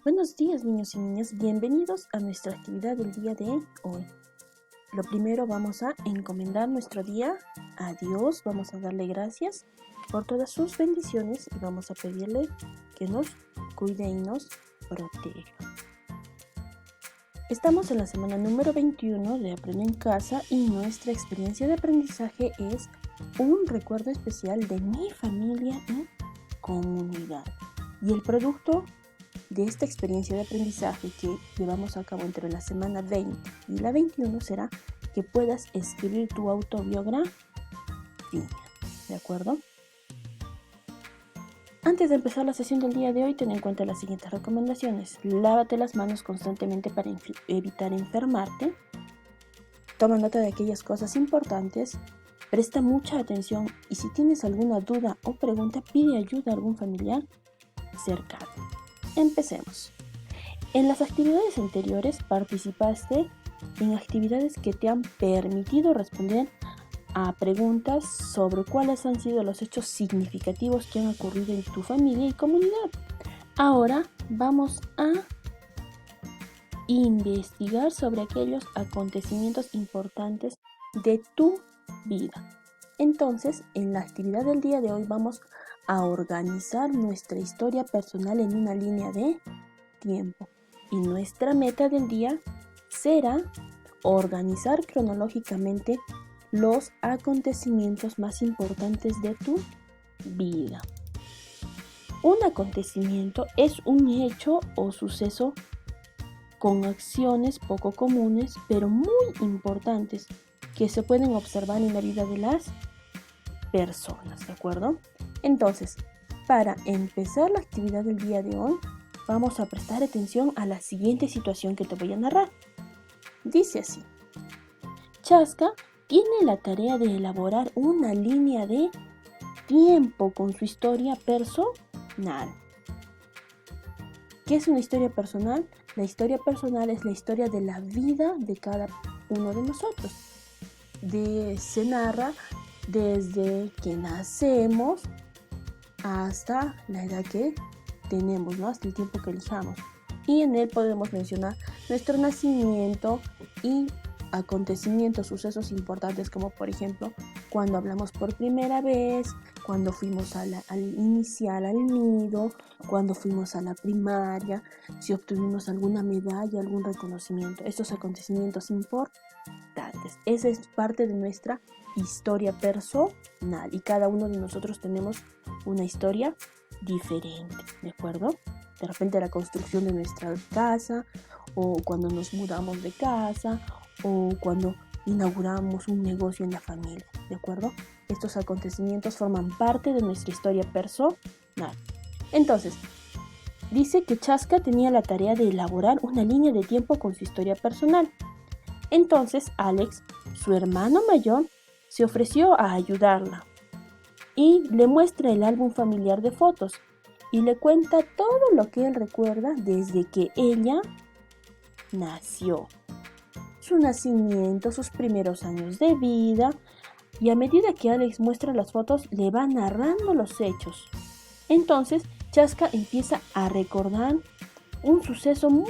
Buenos días, niños y niñas, bienvenidos a nuestra actividad del día de hoy. Lo primero, vamos a encomendar nuestro día a Dios, vamos a darle gracias por todas sus bendiciones y vamos a pedirle que nos cuide y nos proteja. Estamos en la semana número 21 de Aprende en Casa y nuestra experiencia de aprendizaje es un recuerdo especial de mi familia y comunidad. Y el producto de esta experiencia de aprendizaje que llevamos a cabo entre la semana 20 y la 21 será que puedas escribir tu autobiografía, ¿de acuerdo? Antes de empezar la sesión del día de hoy, ten en cuenta las siguientes recomendaciones. Lávate las manos constantemente para evitar enfermarte. Toma nota de aquellas cosas importantes. Presta mucha atención y si tienes alguna duda o pregunta, pide ayuda a algún familiar cercano. Empecemos. En las actividades anteriores participaste en actividades que te han permitido responder a preguntas sobre cuáles han sido los hechos significativos que han ocurrido en tu familia y comunidad. Ahora vamos a investigar sobre aquellos acontecimientos importantes de tu vida. Entonces, en la actividad del día de hoy vamos a organizar nuestra historia personal en una línea de tiempo. Y nuestra meta del día será organizar cronológicamente los acontecimientos más importantes de tu vida. Un acontecimiento es un hecho o suceso con acciones poco comunes, pero muy importantes, que se pueden observar en la vida de las personas, ¿de acuerdo? Entonces, para empezar la actividad del día de hoy, vamos a prestar atención a la siguiente situación que te voy a narrar. Dice así: Chaska tiene la tarea de elaborar una línea de tiempo con su historia personal. ¿Qué es una historia personal? La historia personal es la historia de la vida de cada uno de nosotros. Se narra desde que nacemos hasta la edad que tenemos, ¿no? Hasta el tiempo que elijamos. Y en él podemos mencionar nuestro nacimiento y acontecimientos, sucesos importantes como por ejemplo cuando hablamos por primera vez, cuando fuimos al inicial, al nido, cuando fuimos a la primaria, si obtuvimos alguna medalla, algún reconocimiento. Estos acontecimientos importantes. Esa es parte de nuestra historia personal y cada uno de nosotros tenemos una historia diferente, ¿de acuerdo? De repente la construcción de nuestra casa, o cuando nos mudamos de casa, o cuando inauguramos un negocio en la familia, ¿de acuerdo? Estos acontecimientos forman parte de nuestra historia personal. Entonces, dice que Chaska tenía la tarea de elaborar una línea de tiempo con su historia personal. Entonces, Alex, su hermano mayor, se ofreció a ayudarla y le muestra el álbum familiar de fotos y le cuenta todo lo que él recuerda desde que ella nació. Su nacimiento, sus primeros años de vida, y a medida que Alex muestra las fotos, le va narrando los hechos. Entonces, Chaska empieza a recordar un suceso muy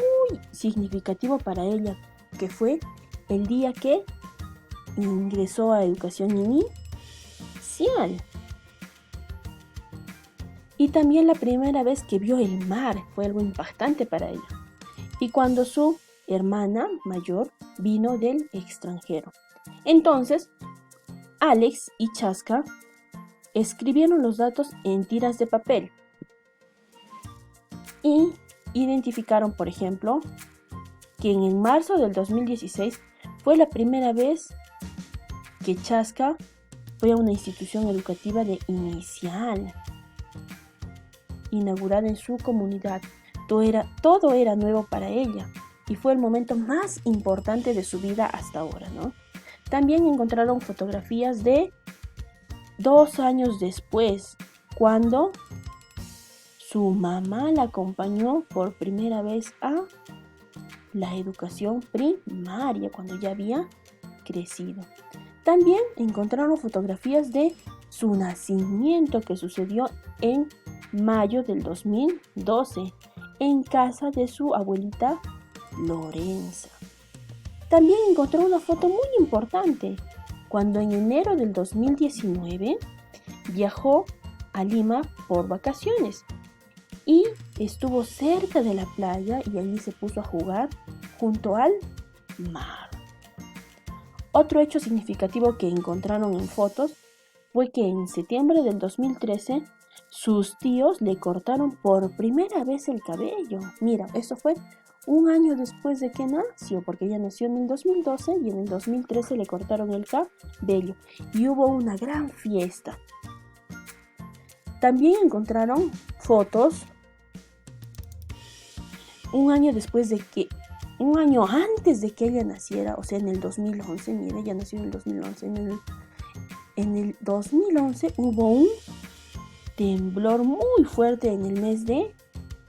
significativo para ella, que fue el día que ingresó a educación inicial. Y también la primera vez que vio el mar fue algo impactante para ella. Y cuando su hermana mayor vino del extranjero. Entonces, Alex y Chaska escribieron los datos en tiras de papel y identificaron, por ejemplo, que en marzo del 2016 fue la primera vez que Chaska fue a una institución educativa de inicial, inaugurada en su comunidad. Todo era nuevo para ella y fue el momento más importante de su vida hasta ahora, ¿no? También encontraron fotografías de 2 años después, cuando su mamá la acompañó por primera vez a la educación primaria, cuando ya había crecido. También encontraron fotografías de su nacimiento, que sucedió en mayo del 2012, en casa de su abuelita Lorenza. También encontró una foto muy importante cuando en enero del 2019 viajó a Lima por vacaciones y estuvo cerca de la playa y allí se puso a jugar junto al mar. Otro hecho significativo que encontraron en fotos fue que en septiembre del 2013 sus tíos le cortaron por primera vez el cabello. Mira, eso fue un año después de que nació, porque ella nació en el 2012 y en el 2013 le cortaron el cabello y hubo una gran fiesta. También encontraron fotos un año antes de que ella naciera, o sea, en el 2011. Mira, ella nació en el 2011. En el 2011 hubo un temblor muy fuerte en el mes de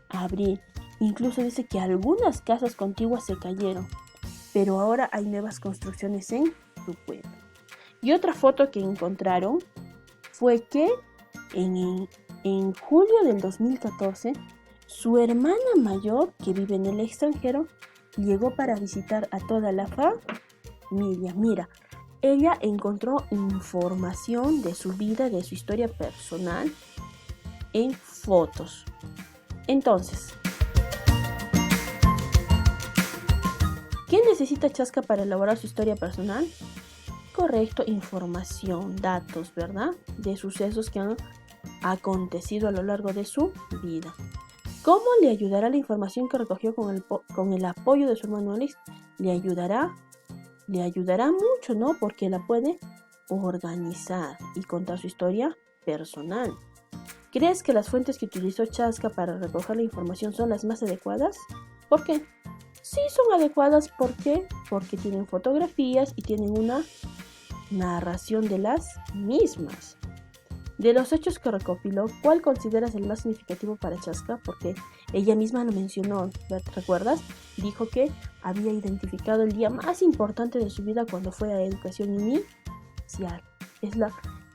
abril. Incluso dice que algunas casas contiguas se cayeron, pero ahora hay nuevas construcciones en su pueblo. Y otra foto que encontraron fue que en julio del 2014, su hermana mayor, que vive en el extranjero, llegó para visitar a toda la familia. Mira, ella encontró información de su vida, de su historia personal en fotos. Entonces, ¿qué necesita Chaska para elaborar su historia personal? Correcto, información, datos, ¿verdad? De sucesos que han acontecido a lo largo de su vida. ¿Cómo le ayudará la información que recogió con el apoyo de su hermano Alex? Le ayudará mucho, ¿no? Porque la puede organizar y contar su historia personal. ¿Crees que las fuentes que utilizó Chaska para recoger la información son las más adecuadas? ¿Por qué? Sí, son adecuadas. ¿Por qué? Porque tienen fotografías y tienen una narración de las mismas. De los hechos que recopiló, ¿cuál consideras el más significativo para Chaska? Porque ella misma lo mencionó, ¿recuerdas? Dijo que había identificado el día más importante de su vida cuando fue a educación inicial.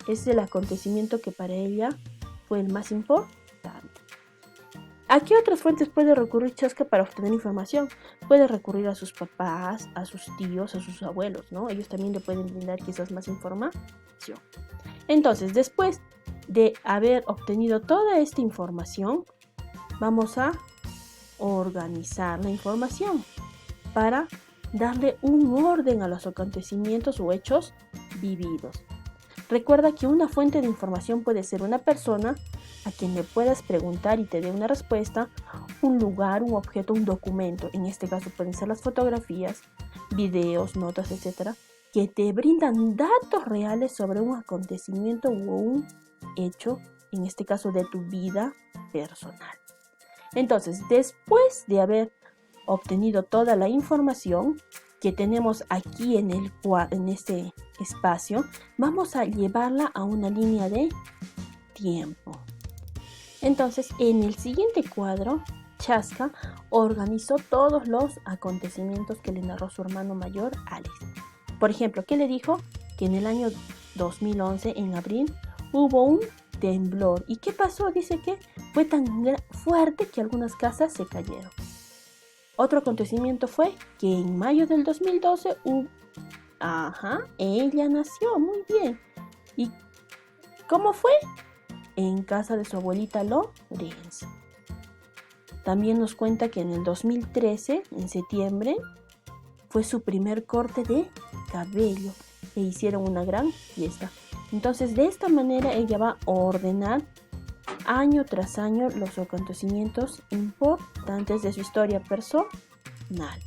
Es el acontecimiento que para ella fue el más importante. ¿A qué otras fuentes puede recurrir Chaska para obtener información? Puede recurrir a sus papás, a sus tíos, a sus abuelos, ¿no? Ellos también le pueden brindar quizás más información. Entonces, después de haber obtenido toda esta información, vamos a organizar la información para darle un orden a los acontecimientos o hechos vividos. Recuerda que una fuente de información puede ser una persona a quien le puedas preguntar y te dé una respuesta, un lugar, un objeto, un documento. En este caso pueden ser las fotografías, videos, notas, etc., que te brindan datos reales sobre un acontecimiento o un hecho, en este caso de tu vida personal. Entonces, después de haber obtenido toda la información que tenemos aquí en este espacio, vamos a llevarla a una línea de tiempo. Entonces, en el siguiente cuadro, Chaska organizó todos los acontecimientos que le narró su hermano mayor, Alex. Por ejemplo, ¿qué le dijo? Que en el año 2011, en abril, hubo un temblor. ¿Y qué pasó? Dice que fue tan fuerte que algunas casas se cayeron. Otro acontecimiento fue que en mayo del 2012 ella nació, muy bien. ¿Y cómo fue? En casa de su abuelita Lorenza. También nos cuenta que en el 2013, en septiembre, fue su primer corte de cabello e hicieron una gran fiesta. Entonces, de esta manera ella va a ordenar año tras año los acontecimientos importantes de su historia personal.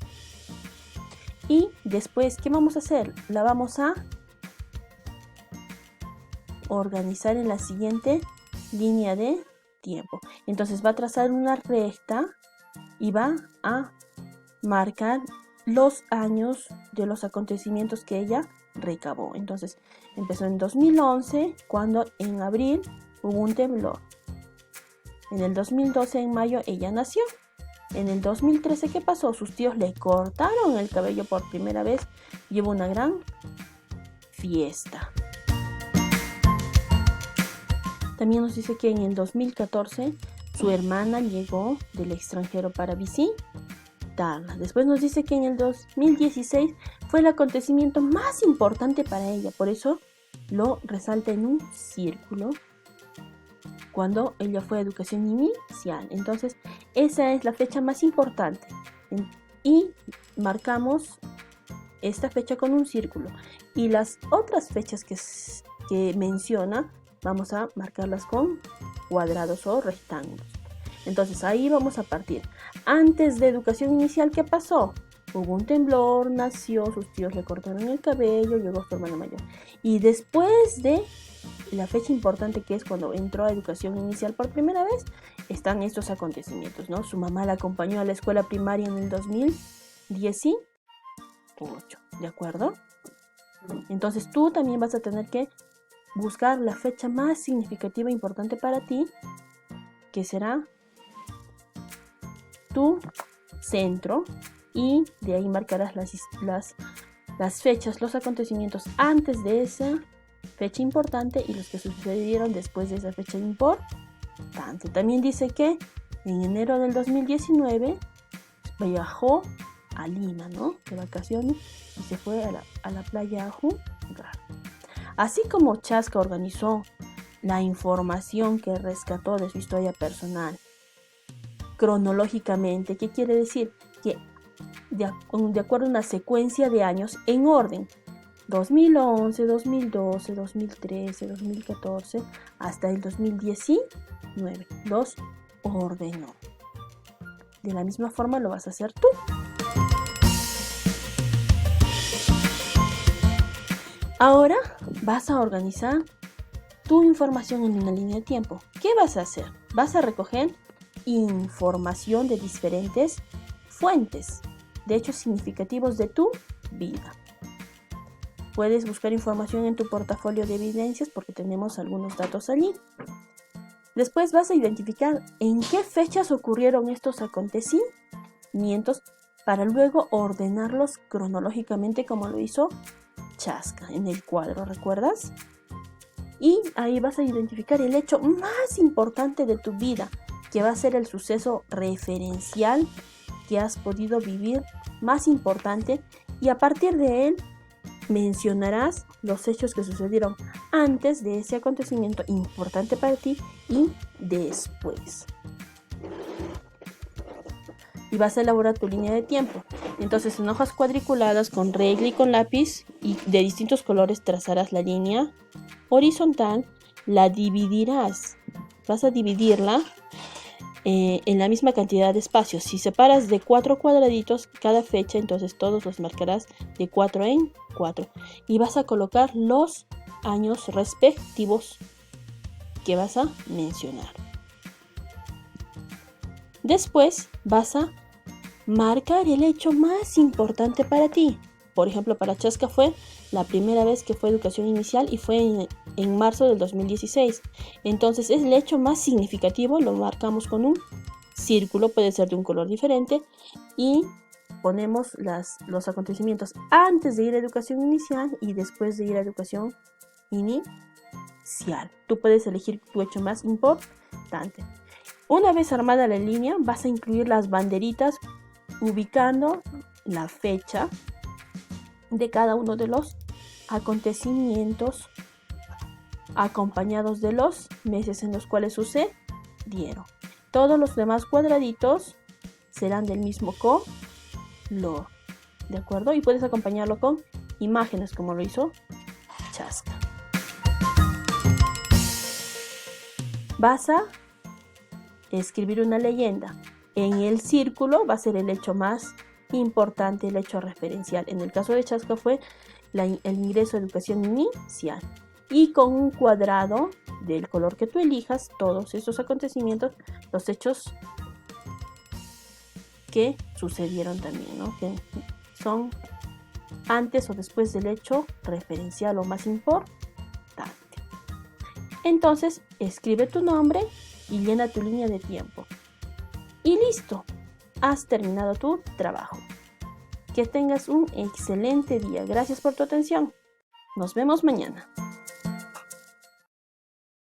Y después, ¿qué vamos a hacer? La vamos a organizar en la siguiente línea de tiempo. Entonces va a trazar una recta y va a marcar los años de los acontecimientos que ella recabó. Entonces empezó en 2011, cuando en abril hubo un temblor. En el 2012, en mayo, ella nació. En el 2013, ¿qué pasó? Sus tíos le cortaron el cabello por primera vez y hubo una gran fiesta. También nos dice que en el 2014 su hermana llegó del extranjero para visitarla. Después nos dice que en el 2016 fue el acontecimiento más importante para ella, por eso lo resalta en un círculo cuando ella fue a educación inicial. Entonces, esa es la fecha más importante y marcamos esta fecha con un círculo, y las otras fechas que menciona vamos a marcarlas con cuadrados o rectángulos. Entonces ahí vamos a partir. Antes de educación inicial, ¿qué pasó? Hubo un temblor, nació, sus tíos le cortaron el cabello, llegó su hermana mayor. Y después de la fecha importante, que es cuando entró a educación inicial por primera vez, están estos acontecimientos, ¿no? Su mamá la acompañó a la escuela primaria en el 2018, ¿de acuerdo? Entonces tú también vas a tener que buscar la fecha más significativa e importante para ti, que será tu centro, y de ahí marcarás las fechas, los acontecimientos antes de esa fecha importante y los que sucedieron después de esa fecha importante. También dice que en enero del 2019 viajó a Lima, ¿no? De vacaciones, y se fue a la playa a jugar. Así como Chasca organizó la información que rescató de su historia personal cronológicamente, ¿qué quiere decir? Que de acuerdo a una secuencia de años en orden, 2011, 2012, 2013, 2014, hasta el 2019, los ordenó. De la misma forma lo vas a hacer tú. Ahora vas a organizar tu información en una línea de tiempo. ¿Qué vas a hacer? Vas a recoger información de diferentes fuentes, de hechos significativos de tu vida. Puedes buscar información en tu portafolio de evidencias porque tenemos algunos datos allí. Después vas a identificar en qué fechas ocurrieron estos acontecimientos para luego ordenarlos cronológicamente como lo hizo Chasca en el cuadro, ¿recuerdas? Y ahí vas a identificar el hecho más importante de tu vida, que va a ser el suceso referencial que has podido vivir más importante, y a partir de él mencionarás los hechos que sucedieron antes de ese acontecimiento importante para ti y después. Y vas a elaborar tu línea de tiempo. Entonces, en hojas cuadriculadas con regla y con lápiz y de distintos colores trazarás la línea horizontal, la dividirás. Vas a dividirla en la misma cantidad de espacios. Si separas de 4 cuadraditos cada fecha, entonces todos los marcarás de 4 en 4. Y vas a colocar los años respectivos que vas a mencionar. Después vas a marcar el hecho más importante para ti. Por ejemplo, para Chasca fue la primera vez que fue educación inicial y fue en marzo del 2016. Entonces es el hecho más significativo, lo marcamos con un círculo, puede ser de un color diferente, y ponemos los acontecimientos antes de ir a educación inicial y después de ir a educación inicial. Tú puedes elegir tu hecho más importante. Una vez armada la línea, vas a incluir las banderitas ubicando la fecha de cada uno de los acontecimientos acompañados de los meses en los cuales sucedieron. Todos los demás cuadraditos serán del mismo color, ¿de acuerdo? Y puedes acompañarlo con imágenes como lo hizo Chasca. Vas a escribir una leyenda. En el círculo va a ser el hecho más importante, el hecho referencial. En el caso de Chasca fue el ingreso a educación inicial. Y con un cuadrado del color que tú elijas, todos estos acontecimientos, los hechos que sucedieron también, ¿no? Que son antes o después del hecho referencial o más importante. Entonces, escribe tu nombre y llena tu línea de tiempo. Y listo, has terminado tu trabajo. Que tengas un excelente día. Gracias por tu atención. Nos vemos mañana.